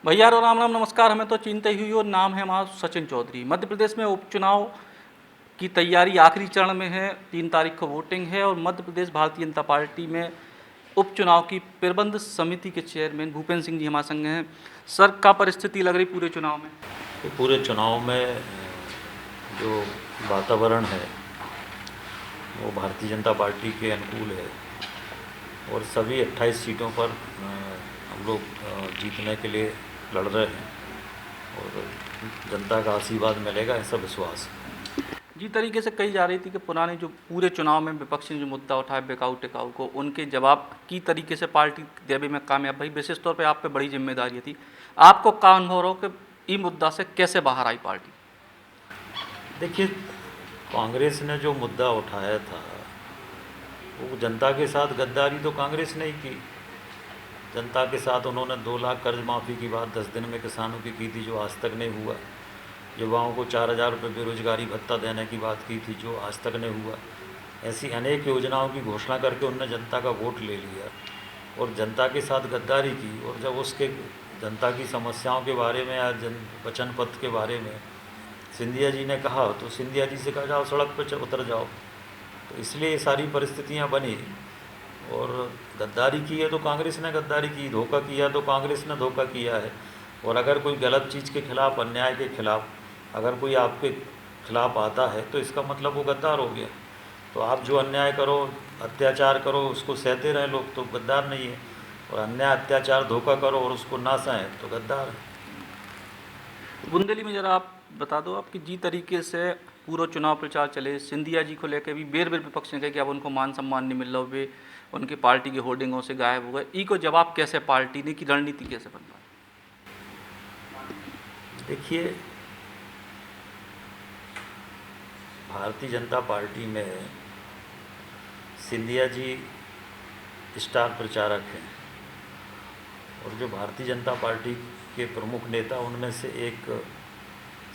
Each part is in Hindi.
भैया रो राम राम नमस्कार। हमें तो चिंता ही हुई और नाम है हमारा सचिन चौधरी। मध्य प्रदेश में उपचुनाव की तैयारी आखिरी चरण में है। 3 तारीख को वोटिंग है और मध्य प्रदेश भारतीय जनता पार्टी में उपचुनाव की प्रबंध समिति के चेयरमैन भूपेंद्र सिंह जी हमारे संग हैं। सर, क्या परिस्थिति लग रही पूरे चुनाव में? तो पूरे चुनाव में जो वातावरण है वो भारतीय जनता पार्टी के अनुकूल है और सभी 28 सीटों पर हम लोग जीतने के लिए लड़ रहे हैं और जनता का आशीर्वाद मिलेगा, ऐसा विश्वास है। जी तरीके से कही जा रही थी कि पुराने जो पूरे चुनाव में विपक्ष ने जो मुद्दा उठाया बिकाऊ टिकाऊ को, उनके जवाब की तरीके से पार्टी देवे में कामयाब भाई। विशेष तौर पे आप पे बड़ी जिम्मेदारी थी। आपको क्या अनुभव रहो कि इस मुद्दा से कैसे बाहर आई पार्टी? देखिए, कांग्रेस ने जो मुद्दा उठाया था वो जनता के साथ गद्दारी तो कांग्रेस ने ही की। जनता के साथ उन्होंने 2 लाख कर्ज माफ़ी की बात 10 दिन में किसानों की थी, जो आज तक नहीं हुआ। युवाओं को 4,000 रुपये बेरोजगारी भत्ता देने की बात की थी, जो आज तक नहीं हुआ। ऐसी अनेक योजनाओं की घोषणा करके उन्होंने जनता का वोट ले लिया और जनता के साथ गद्दारी की। और जब उसके जनता की समस्याओं के बारे में या वचन पत्र के बारे में सिंधिया जी ने कहा तो सिंधिया जी से कहा जाओ सड़क पर उतर जाओ। तो इसलिए ये सारी परिस्थितियाँ बनी। और गद्दारी की है तो कांग्रेस ने गद्दारी की, धोखा किया तो कांग्रेस ने धोखा किया है। और अगर कोई गलत चीज़ के खिलाफ, अन्याय के खिलाफ अगर कोई आपके खिलाफ आता है तो इसका मतलब वो गद्दार हो गया। तो आप जो अन्याय करो, अत्याचार करो, उसको सहते रहें लोग, तो गद्दार नहीं है। और अन्याय, अत्याचार, धोखा करो और उसको ना सहें तो गद्दार है। बुंदेली में ज़रा आप बता दो, आपकी जी तरीके से पूरा चुनाव प्रचार चले, सिंधिया जी को लेकर भी बेर बेर विपक्ष ने कहा कि अब उनको मान सम्मान नहीं मिल रहा, वे उनकी पार्टी की होर्डिंगों से गायब हो गए। ई को जवाब कैसे पार्टी ने की रणनीति कैसे बन पाई? देखिए, भारतीय जनता पार्टी में सिंधिया जी स्टार प्रचारक हैं और जो भारतीय जनता पार्टी के प्रमुख नेता उनमें से एक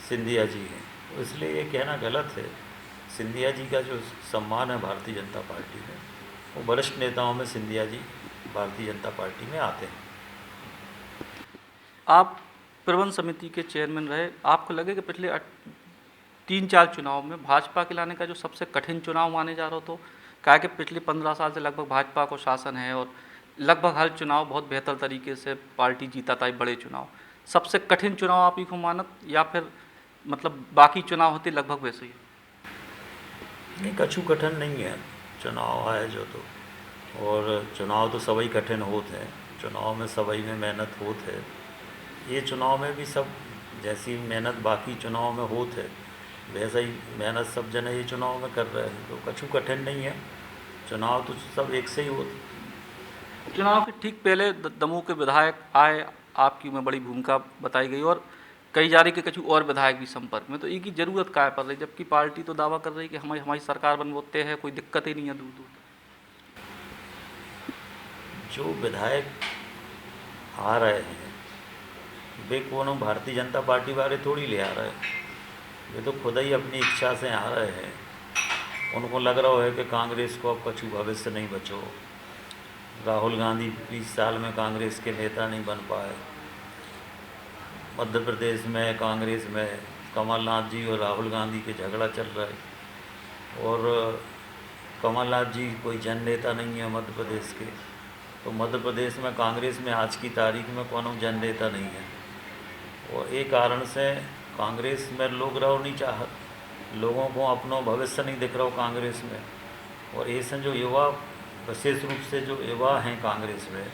सिंधिया जी हैं। तो इसलिए ये कहना गलत है। सिंधिया जी का जो सम्मान है भारतीय जनता पार्टी में, वो वरिष्ठ नेताओं में सिंधिया जी भारतीय जनता पार्टी में आते हैं। आप प्रबंध समिति के चेयरमैन रहे, आपको लगे कि पिछले 3-4 चुनाव में भाजपा के लाने का जो सबसे कठिन चुनाव माने जा रहा हो, तो क्या कि पिछले 15 साल से लगभग भाजपा को शासन है और लगभग हर चुनाव बहुत बेहतर तरीके से पार्टी जीता था। बड़े चुनाव सबसे कठिन चुनाव आप ही को मानत, या फिर मतलब बाकी चुनाव होते लगभग वैसे ही? नहीं, कछु कठिन नहीं है चुनाव आए जो। तो और चुनाव तो सभी कठिन होते हैं, चुनाव में सभी में मेहनत होत है। ये चुनाव में भी सब जैसी मेहनत बाकी चुनाव में होत है वैसा ही मेहनत सब जने ये चुनाव में कर रहे हैं। तो कछु कठिन नहीं है, चुनाव तो सब एक से ही होते। चुनाव के ठीक पहले दमोह के विधायक आए, आपकी में बड़ी भूमिका बताई गई और कही जा रही कि कुछ और विधायक भी संपर्क में, तो इनकी जरूरत क्या पड़ रही, जबकि पार्टी तो दावा कर रही कि हमारी हमारी सरकार बनवाते हैं, कोई दिक्कत ही नहीं है दूर दूर। जो विधायक आ रहे हैं वे कौन भारतीय जनता पार्टी वाले थोड़ी ले आ रहे हैं। वे तो खुद ही अपनी इच्छा से आ रहे हैं। उनको लग रहा है कि कांग्रेस को अब कछु भविष्य नहीं बचो। राहुल गांधी 20 साल में कांग्रेस के नेता नहीं बन पाए। मध्य प्रदेश में कांग्रेस में कमलनाथ जी और राहुल गांधी के झगड़ा चल रहा है और कमलनाथ जी कोई जन नेता नहीं है मध्य प्रदेश के। तो मध्य प्रदेश में कांग्रेस में आज की तारीख में कौन जन नेता नहीं है। और एक कारण से कांग्रेस में लोग रहो नहीं चाहत, लोगों को अपना भविष्य नहीं दिख रहा हो कांग्रेस में। और ऐसे जो युवा, विशेष रूप से जो युवा हैं कांग्रेस में,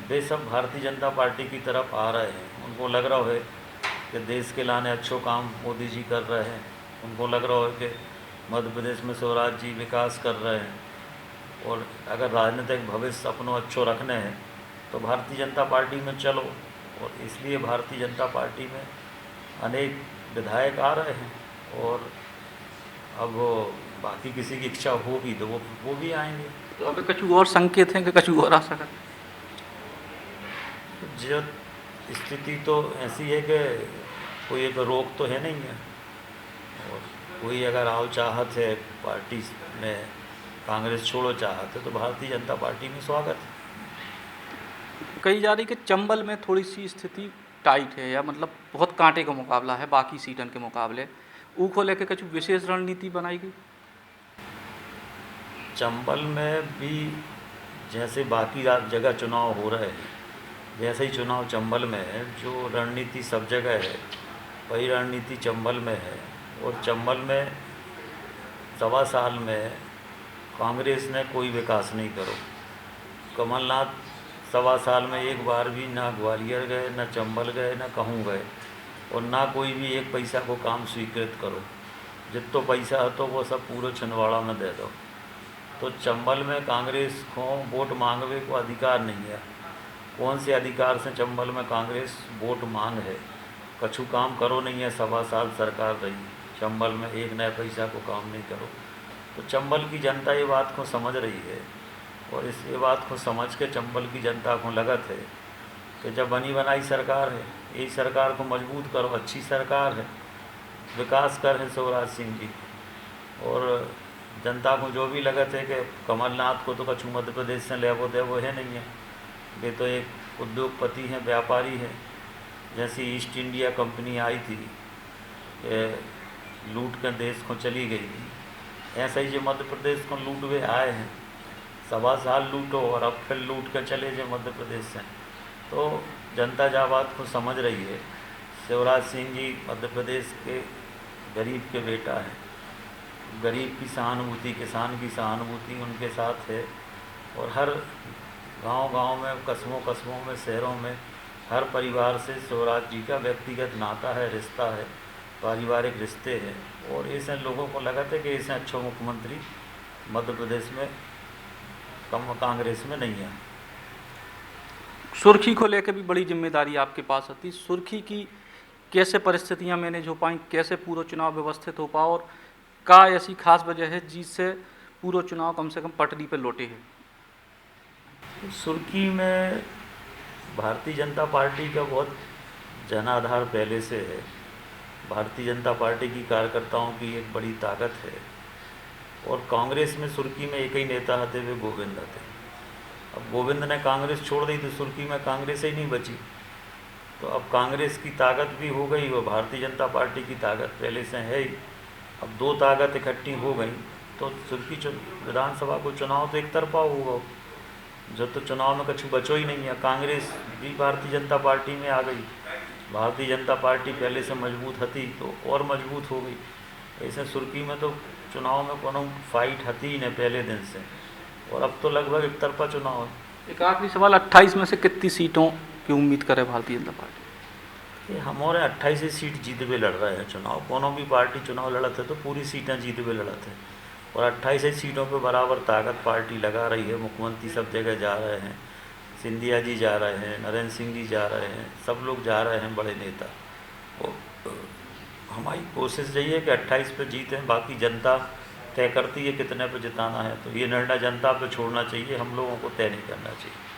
वे सब भारतीय जनता पार्टी की तरफ आ रहे हैं। उनको लग रहा है कि देश के लाने अच्छो काम मोदी जी कर रहे हैं। उनको लग रहा है कि मध्य प्रदेश में स्वराज जी विकास कर रहे हैं और अगर राजनीतिक भविष्य अपनों अच्छो रखने हैं तो भारतीय जनता पार्टी में चलो। और इसलिए भारतीय जनता पार्टी में अनेक विधायक आ रहे हैं और अब बाकी किसी की इच्छा होगी तो वो भी आएंगे। तो अभी कुछ और संकेत हैं कि कुछ और आ सकता? जो स्थिति तो ऐसी है कि कोई एक रोक तो है नहीं है। और कोई अगर आओ चाहत है पार्टी में, कांग्रेस छोड़ो चाहत है, तो भारतीय जनता पार्टी में स्वागत है। कही जा रही कि चंबल में थोड़ी सी स्थिति टाइट है या मतलब बहुत कांटे का मुकाबला है बाकी सीटन के मुकाबले, ऊ को लेकर कुछ विशेष रणनीति बनाई गई? चंबल में भी जैसे बाकी जगह चुनाव हो रहे हैं वैसे ही चुनाव चंबल में है। जो रणनीति सब जगह है वही रणनीति चंबल में है। और चंबल में 1.25 साल में कांग्रेस ने कोई विकास नहीं करो। कमलनाथ 1.25 साल में एक बार भी ना ग्वालियर गए, ना चंबल गए, ना कहूँ गए, और ना कोई भी एक पैसा को काम स्वीकृत करो। जितना पैसा है तो वो सब पूरे छिंदवाड़ा में दे दो। तो चंबल में कांग्रेस को वोट मांगने को अधिकार नहीं है। कौन से अधिकार से चंबल में कांग्रेस वोट मांग है? कछु काम करो नहीं है। 1.25 साल सरकार रही, चंबल में एक नया पैसा को काम नहीं करो। तो चंबल की जनता ये बात को समझ रही है, और इस ये बात को समझ के चंबल की जनता को लगत है कि जब बनी बनाई सरकार है, यही सरकार को मजबूत करो। अच्छी सरकार है, विकास कर है शिवराज सिंह जी। और जनता को जो भी लगत है कि कमलनाथ को तो कछु मध्य प्रदेश से ले वो है नहीं है। वे तो एक उद्योगपति हैं, व्यापारी हैं। जैसी ईस्ट इंडिया कंपनी आई थी, लूट कर देश को चली गई थी, ऐसा ही जो मध्य प्रदेश को लूट वे आए हैं। 1.25 साल लूटो और अब फिर लूट कर चले जाए मध्य प्रदेश से। तो जनता जा बात को समझ रही है। शिवराज सिंह जी मध्य प्रदेश के गरीब के बेटा हैं। गरीब की सहानुभूति, किसान की सहानुभूति उनके साथ है। और हर गांव-गांव में, कस्बों में, शहरों में हर परिवार से शिवराज जी का व्यक्तिगत नाता है, रिश्ता है, पारिवारिक रिश्ते हैं। और ऐसे लोगों को लगा था कि ऐसे अच्छा मुख्यमंत्री मध्य प्रदेश में कांग्रेस में नहीं है। सुर्खी को लेकर भी बड़ी जिम्मेदारी आपके पास आती। सुर्खी की कैसे परिस्थितियां मैनेज हो पाई, कैसे पूरा चुनाव व्यवस्थित हो पाओ, और क्या ऐसी खास वजह है जिससे पूरा चुनाव कम से कम पटरी पर लौटे है? सुर्खी में भारतीय जनता पार्टी का बहुत जनाधार पहले से है। भारतीय जनता पार्टी की कार्यकर्ताओं की एक बड़ी ताकत है। और कांग्रेस में सुर्खी में एक ही नेता थे, वे गोविंद थे। अब गोविंद ने कांग्रेस छोड़ दी तो सुर्खी में कांग्रेस ही नहीं बची। तो अब कांग्रेस की ताकत भी हो गई और भारतीय जनता पार्टी की ताकत पहले से है ही। अब दो ताकत इकट्ठी हो गई तो सुर्खी विधानसभा को चुनाव तो एक तरफा होगा। जो तो चुनाव में कछु बचो ही नहीं है। कांग्रेस भी भारतीय जनता पार्टी में आ गई। भारतीय जनता पार्टी पहले से मजबूत थी तो और मजबूत हो गई। ऐसे सुर्खी में तो चुनाव में कोनो फाइट हती ही नहीं पहले दिन से, और अब तो लगभग एक तरफा चुनाव है। एक आखिरी सवाल, 28 में से कितनी सीटों की उम्मीद करे भारतीय जनता पार्टी? हमारे 28 सीट जीतवे लड़ रहे हैं चुनाव। कोनो भी पार्टी चुनाव लड़त है तो पूरी सीटें जीतवे लड़त है, और 28 सीटों पे बराबर ताकत पार्टी लगा रही है। मुख्यमंत्री सब जगह जा रहे हैं, सिंधिया जी जा रहे हैं, नरेंद्र सिंह जी जा रहे हैं, सब लोग जा रहे हैं, बड़े नेता। और हमारी कोशिश यही है कि 28 पे जीतें। बाकी जनता तय करती है कितने पे जिताना है, तो ये निर्णय जनता पे छोड़ना चाहिए, हम लोगों को तय नहीं करना चाहिए।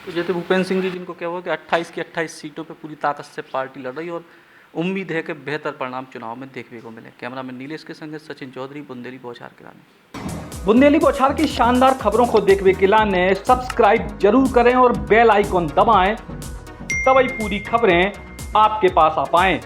तो जैसे भूपेंद्र सिंह जी जिनको क्या हुआ कि 28 की 28 सीटों पे पूरी ताकत से पार्टी लड़ रही, और उम्मीद है कि बेहतर परिणाम चुनाव में देखने को मिले। कैमरामैन नीलेश के संग सचिन चौधरी, बुंदेली बौछार के लाने। बुंदेली बौछार की शानदार खबरों को देखने के लाने सब्सक्राइब जरूर करें और बेल आइकॉन दबाएं, तभी पूरी खबरें आपके पास आ पाएं।